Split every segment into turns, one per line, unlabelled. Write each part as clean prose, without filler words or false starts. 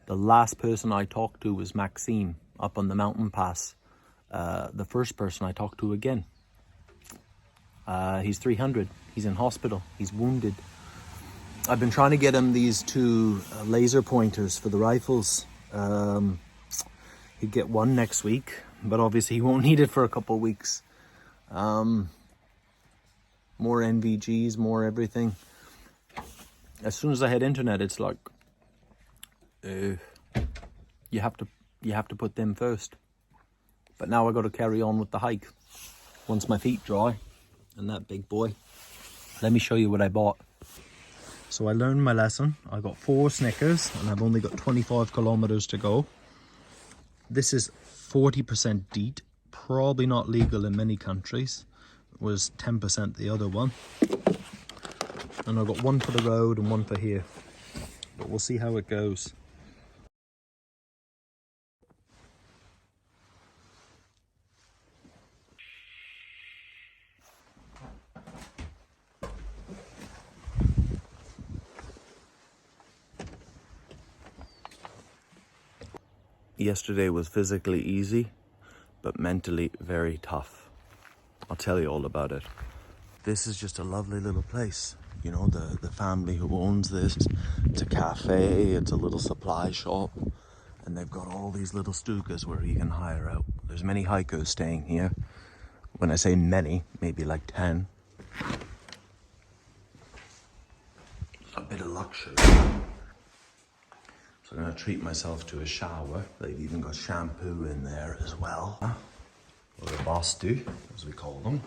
The last person I talked to was Maxime up on the mountain pass. The first person I talked to again. He's 300. He's in hospital. He's wounded. I've been trying to get him these two laser pointers for the rifles. He'd get one next week, but obviously he won't need it for a couple of weeks. More NVGs, more everything. As soon as I had internet, it's like you have to put them first. But now I got to carry on with the hike once my feet dry. And that big boy. Let me show you what I bought. So I learned my lesson. I got 4 Snickers and I've only got 25 kilometers to go. This is 40% DEET, probably not legal in many countries. It was 10% the other one. And I've got one for the road and one for here. But we'll see how it goes. Yesterday was physically easy, but mentally very tough. I'll tell you all about it. This is just a lovely little place. You know, the family who owns this, it's a cafe, it's a little supply shop, and they've got all these little stugas where you can hire out. There's many hikers staying here. When I say many, maybe like 10. A bit of luxury. So I'm going to treat myself to a shower. They've even got shampoo in there as well. Or a bastu, as we call them.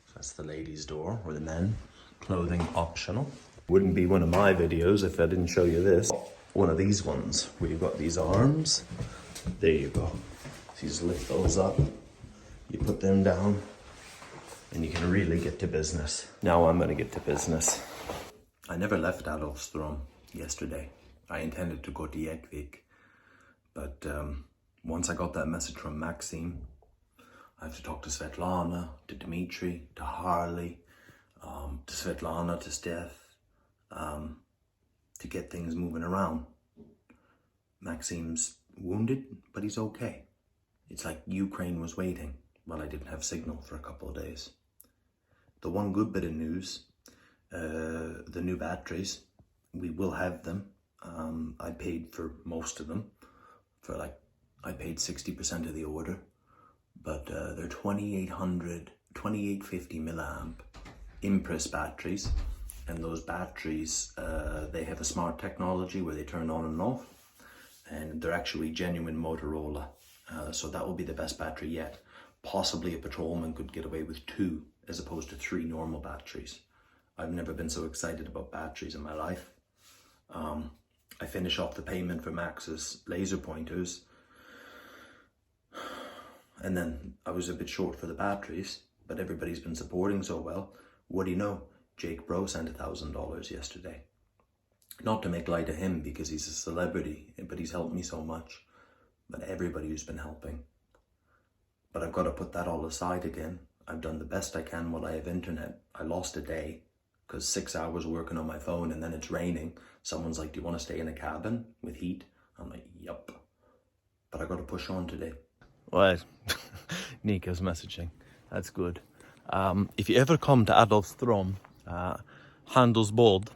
So that's the ladies' door, or the men. Clothing optional. Wouldn't be one of my videos if I didn't show you this. One of these ones, where you've got these arms. There you go. So you just lift those up. You put them down. And you can really get to business. Now I'm going to get to business. I never left Adolfström yesterday. I intended to go to Ekvik, but once I got that message from Maxime, I have to talk to Svetlana, to Dmitry, to Harley, to Svetlana, to Steph, to get things moving around. Maxime's wounded, but he's okay. It's like Ukraine was waiting while I didn't have signal for a couple of days. The one good bit of news, the new batteries, we will have them. I paid for most of them, I paid 60% of the order, but they're 2850 milliamp Impress batteries, and those batteries, they have a smart technology where they turn on and off, and they're actually genuine Motorola, so that will be the best battery yet. Possibly a patrolman could get away with 2 as opposed to 3 normal batteries. I've never been so excited about batteries in my life. I finish off the payment for Max's laser pointers, and then I was a bit short for the batteries, but everybody's been supporting so well. What do you know? Jake Bro sent $1,000 yesterday. Not to make light of him because he's a celebrity, but he's helped me so much. But everybody who's been helping. But I've got to put that all aside again. I've done the best I can while I have internet. I lost a day. Because 6 hours working on my phone and then it's raining. Someone's like, do you want to stay in a cabin with heat? I'm like, yup. But I got to push on today. What? Nika's messaging. That's good. If you ever come to Adolfström, Handelsbod,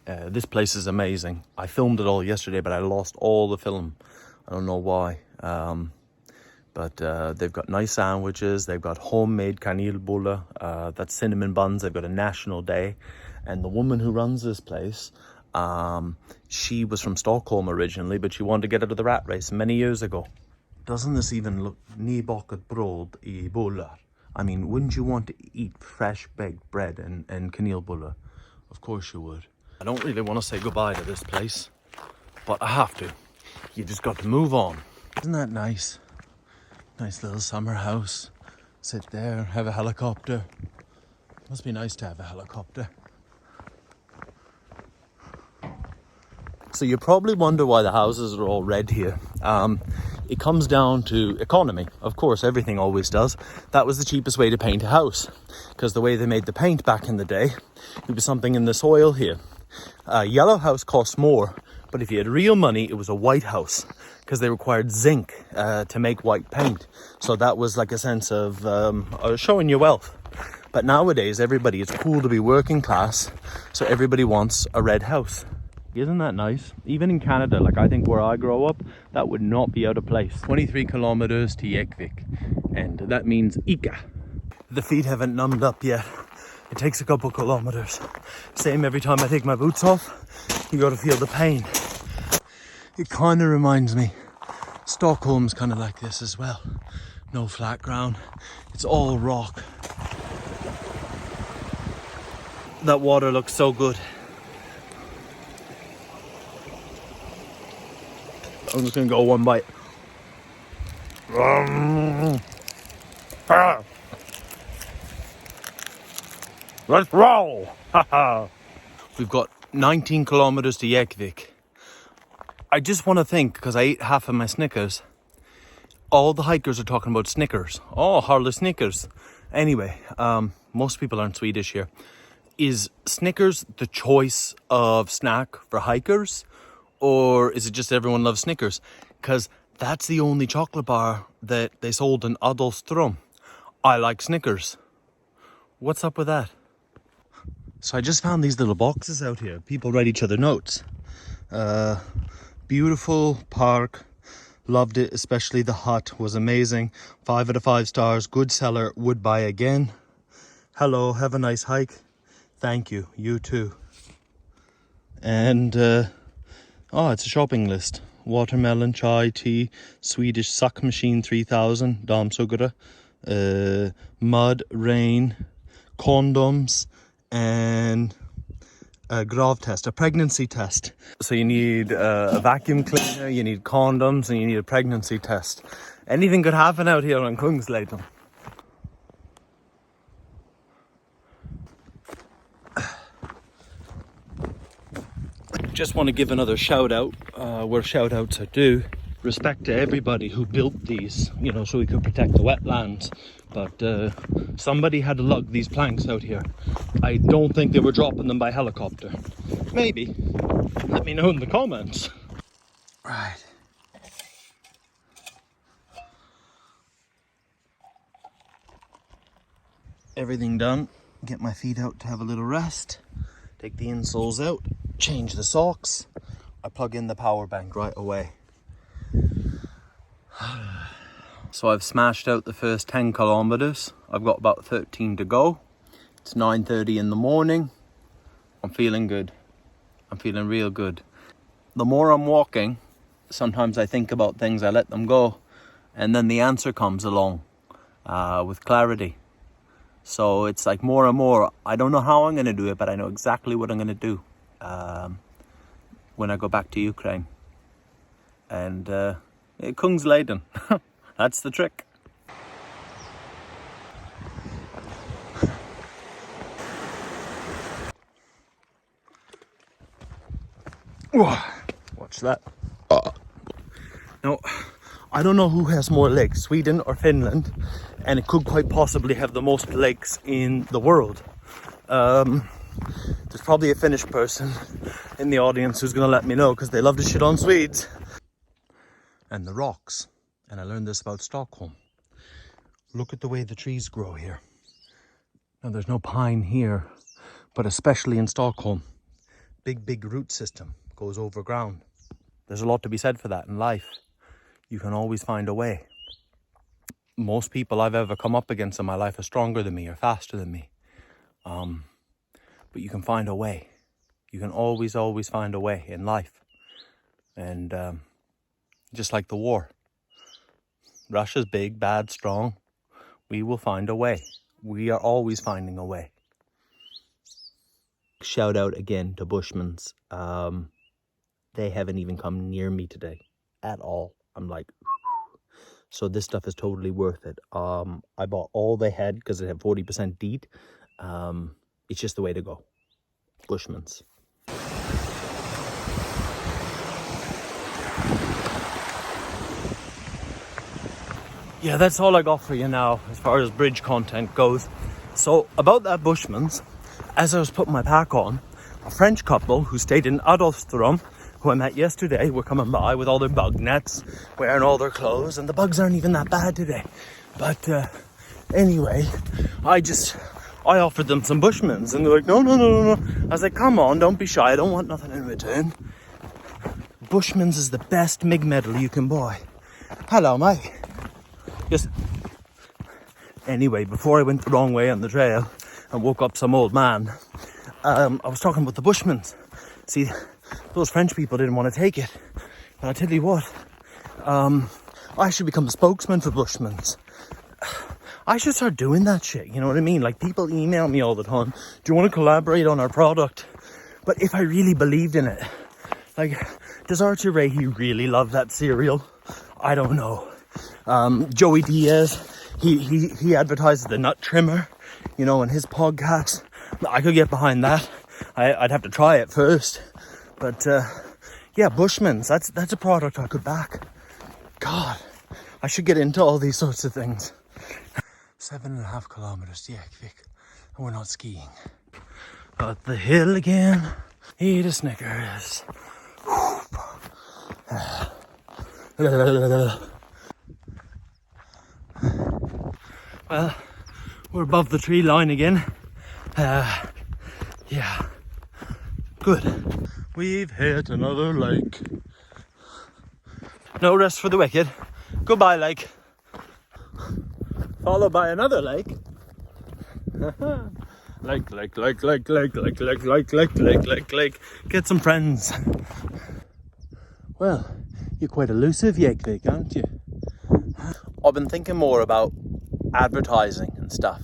this place is amazing. I filmed it all yesterday, but I lost all the film. I don't know why. But they've got nice sandwiches. They've got homemade kanelbulle, that's cinnamon buns. They've got a national day. And the woman who runs this place, she was from Stockholm originally, but she wanted to get out of the rat race many years ago. Doesn't this even look nybakat bröd I bullar? I mean, wouldn't you want to eat fresh baked bread and kanelbulle? Of course you would. I don't really want to say goodbye to this place, but I have to. You just got to move on. Isn't that nice? Nice little summer house. Sit there, have a helicopter. Must be nice to have a helicopter. So you probably wonder why the houses are all red here. It comes down to economy. Of course, everything always does. That was the cheapest way to paint a house, because the way they made the paint back in the day, it was something in the soil here. Yellow house costs more, But if you had real money, it was a white house, because they required zinc to make white paint. So that was like a sense of showing your wealth. But nowadays, everybody, it's cool to be working class, so everybody wants a red house. Isn't that nice? Even in Canada, like I think where I grow up, that would not be out of place. 23 kilometers to Reykjavik, and that means Ica. The feet haven't numbed up yet. It takes a couple kilometers. Same every time I take my boots off, you gotta feel the pain. It kind of reminds me, Stockholm's kind of like this as well. No flat ground, it's all rock. That water looks so good. I'm just gonna go one bite. Let's roll! We've got 19 kilometers to Reykjavik. I just want to think, because I ate half of my Snickers, all the hikers are talking about Snickers. Oh, Harley Snickers. Anyway, most people aren't Swedish here. Is Snickers the choice of snack for hikers? Or is it just everyone loves Snickers? Because that's the only chocolate bar that they sold in Adolfström. I like Snickers. What's up with that? So I just found these little boxes out here. People write each other notes. Beautiful park. Loved it, especially the hut was amazing. 5 out of 5 stars. Good seller. Would buy again. Hello, have a nice hike. Thank you. You too. And... oh, it's a shopping list. Watermelon, chai, tea, Swedish suck machine 3000, dammsugare, mud, rain, condoms, and a grav test, a pregnancy test. So you need a vacuum cleaner, you need condoms, and you need a pregnancy test. Anything could happen out here on Kungsleden. Just want to give another shout out where shout outs are due. Respect to everybody who built these, you know, so we could protect the wetlands. But somebody had to lug these planks out here. I don't think they were dropping them by helicopter. Maybe. Let me know in the comments. Right. Everything done. Get my feet out to have a little rest. Take the insoles out. Change the socks. I plug in the power bank right away. So I've smashed out the first 10 kilometers. I've got about 13 to go. It's 9:30 in the morning. I'm feeling good. I'm feeling real good. The more I'm walking, sometimes I think about things, I let them go, and then the answer comes along with clarity. So it's like more and more, I don't know how I'm going to do it, but I know exactly what I'm going to do when I go back to Ukraine. And Kungsleden, that's the trick. Watch that. Now, I don't know who has more lakes, Sweden or Finland, and it could quite possibly have the most lakes in the world. There's probably a Finnish person in the audience who's going to let me know, because they love to shit on Swedes. And the rocks. And I learned this about Stockholm. Look at the way the trees grow here. Now, there's no pine here, but especially in Stockholm, big root system goes over ground. There's a lot to be said for that in life. You can always find a way. Most people I've ever come up against in my life are stronger than me or faster than me. But you can find a way. You can always find a way in life. And just like the war. Russia's big, bad, strong. We will find a way. We are always finding a way. Shout out again to Bushmans. They haven't even come near me today at all. I'm like, so this stuff is totally worth it. I bought all they had because it had 40% DEET. It's just the way to go. Bushmans. Yeah, that's all I got for you now as far as bridge content goes. So about that Bushmans, as I was putting my pack on, a French couple who stayed in Adolfström,
who I met yesterday were coming by with all their bug nets, wearing all their clothes, and the bugs aren't even that bad today. But anyway, I offered them some Bushmans, and they're like, no. I was like, come on, don't be shy, I don't want nothing in return. Bushmans is the best MIG medal you can buy. Hello, mate. Yes. Anyway, before I went the wrong way on the trail and woke up some old man, I was talking about the Bushmans. See, those French people didn't want to take it. But I tell you what, I should become a spokesman for Bushmans. I should start doing that shit, you know what I mean? Like, people email me all the time, do you want to collaborate on our product? But if I really believed in it, like, does Archie Ray, he really love that cereal? I don't know. Joey Diaz, he advertises the nut trimmer, you know, in his podcast. I could get behind that. I'd have to try it first. But, yeah, Bushmans, that's a product I could back. God, I should get into all these sorts of things. 7.5 kilometers, yeah, Vic. And we're not skiing. Up the hill again, eat a Snickers. Well, we're above the tree line again. Yeah, good. We've hit another lake. No rest for the wicked. Goodbye, lake. Followed by another lake. Lake. Get some friends. Well, you're quite elusive, Yakvik, aren't you? I've been thinking more about advertising and stuff.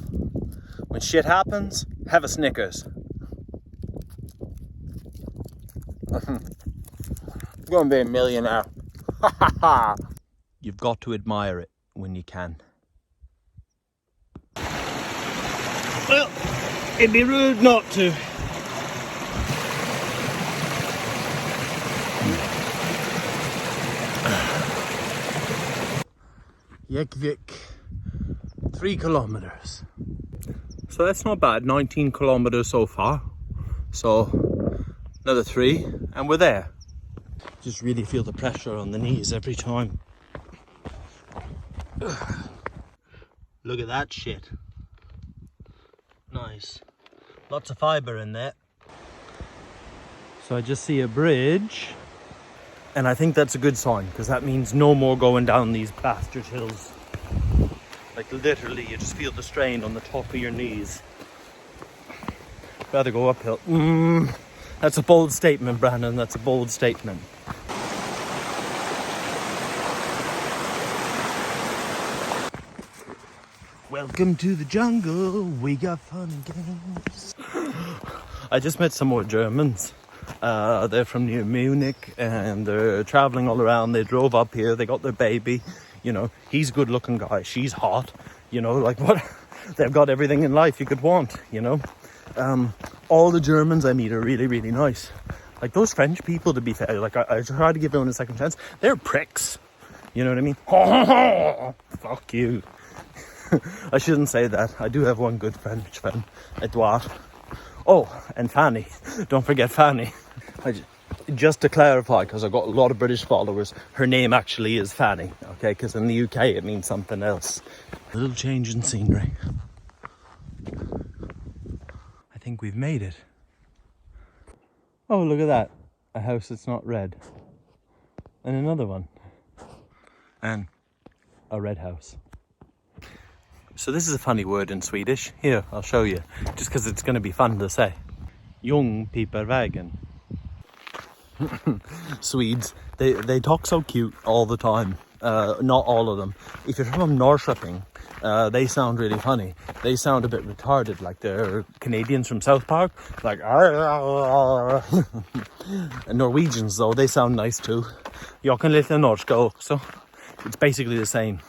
When shit happens, have a Snickers. I'm gonna be a millionaire. You've got to admire it when you can. Well, it'd be rude not to. Yakvik, 3 kilometers. So that's not bad, 19 kilometers so far. So another 3 and we're there. Just really feel the pressure on the knees every time. Look at that shit. Nice. Lots of fiber in there. So I just see a bridge. And I think that's a good sign, because that means no more going down these bastard hills. Like, literally, you just feel the strain on the top of your knees. Rather go uphill. That's a bold statement, Brandon. That's a bold statement. Welcome to the jungle. We got fun and games. I just met some more Germans. They're from near Munich and they're traveling all around. They drove up here, they got their baby, you know, he's a good looking guy, she's hot, you know, like what, they've got everything in life you could want, you know. All the Germans I meet are really, really nice. Like those French people, to be fair, like I try to give them a second chance, they're pricks, you know what I mean? Fuck you. I shouldn't say that. I do have one good French friend, Edouard. Oh, and Fanny. Don't forget Fanny. Just to clarify, because I've got a lot of British followers, her name actually is Fanny, okay? Because in the UK it means something else. A little change in scenery. I think we've made it. Oh, look at that. A house that's not red. And another one. And a red house. So this is a funny word in Swedish. Here, I'll show you. Just because it's going to be fun to say. Jung piper vägen. Swedes, they talk so cute all the time. Not all of them. If you're from Norrköping, they sound really funny. They sound a bit retarded, like they're Canadians from South Park. Like, and Norwegians, though, they sound nice too. Jag kan lite norska också. It's basically the same.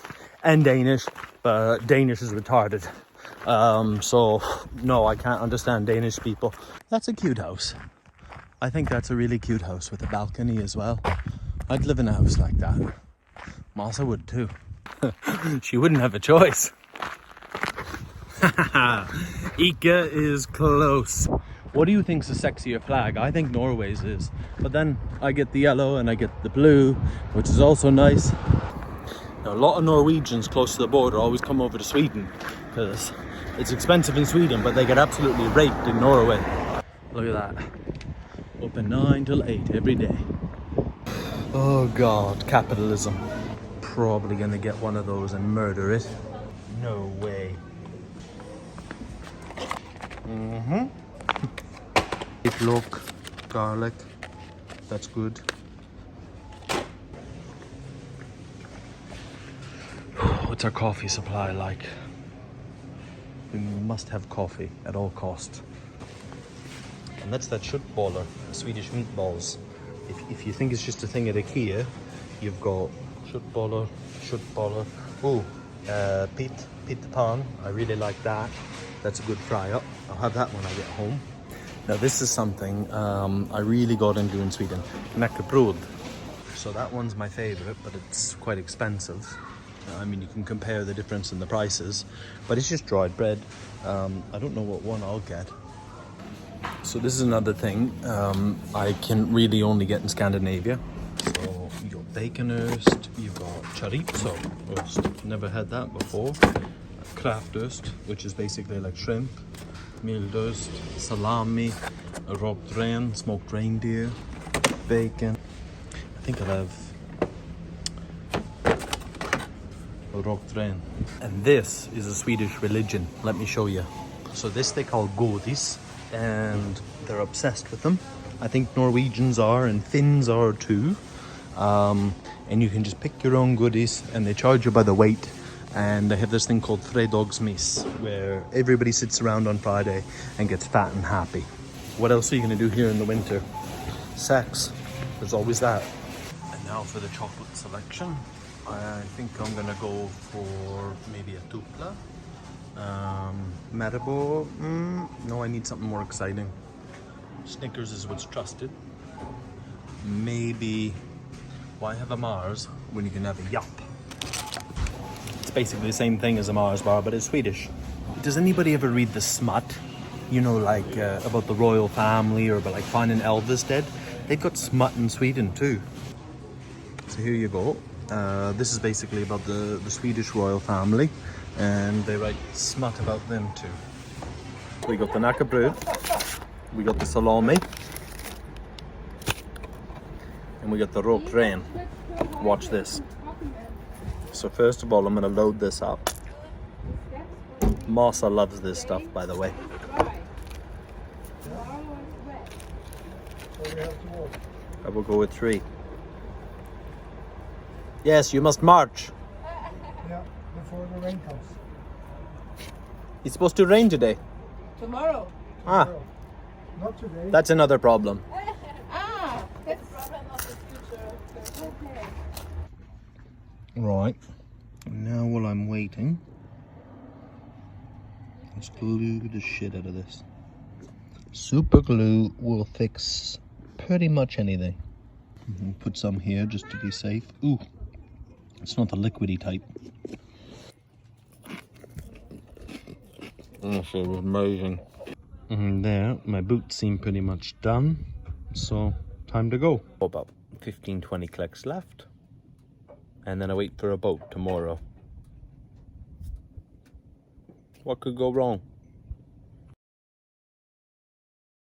And Danish, but Danish is retarded. So, no, I can't understand Danish people. That's a cute house. I think that's a really cute house with a balcony as well. I'd live in a house like that. Masa would too. She wouldn't have a choice. Ika is close. What do you think's a sexier flag? I think Norway's is. But then I get the yellow and I get the blue, which is also nice. Now, a lot of Norwegians close to the border always come over to Sweden because it's expensive in Sweden, but they get absolutely raped in Norway. Look at that. Open 9 till 8 every day. Oh God, capitalism. Probably gonna get one of those and murder it. No way. Look, garlic. That's good. What's our coffee supply like? We must have coffee at all costs. And that's that köttbullar, Swedish meatballs. If you think it's just a thing at IKEA, you've got köttbullar. Oh, pit pan. I really like that. That's a good fry up. I'll have that when I get home. Now this is something I really got into in Sweden. Knäckebröd. So that one's my favorite, but it's quite expensive. I mean, you can compare the difference in the prices, but it's just dried bread. I don't know what one I'll get. So this is another thing I can really only get in Scandinavia. So you got baconost, you've got chorizo ost, never had that before. Kraftost, which is basically like shrimp. Mildost, salami, rökt ren, smoked reindeer, bacon. I think I'll have rökt ren. And this is a Swedish religion. Let me show you. So this they call godis, and they're obsessed with them. I think Norwegians are and Finns are too. And you can just pick your own goodies and they charge you by the weight. And they have this thing called fredagsmys, where everybody sits around on Friday and gets fat and happy. What else are you going to do here in the winter? Sex. There's always that. And now for the chocolate selection. I think I'm going to go for maybe a tupla. Marabou. No, I need something more exciting. Snickers is what's trusted. Maybe... Why have a Mars when you can have a Yup? It's basically the same thing as a Mars bar, but it's Swedish. Does anybody ever read the smut? You know, like about the royal family or about like finding Elvis dead? They've got smut in Sweden too. So here you go. This is basically about the Swedish royal family, and they write smut about them too. We got the knäckebröd, we got the salami, and we got the rökt ren. Watch this. So first of all, I'm going to load this up. Masa loves this stuff, by the way. I will go with 3. Yes, you must march.
Yeah, before the rain comes.
It's supposed to rain today.
Tomorrow.
Ah,
Not today.
that's another problem.
That's the problem of the future. Okay.
Right. Now while I'm waiting, let's glue the shit out of this. Super glue will fix pretty much anything. Put some here just to be safe. Ooh, it's not the liquidy type. This is amazing. And there, my boots seem pretty much done. So, time to go. About 15-20 clicks left. And then I wait for a boat tomorrow. What could go wrong?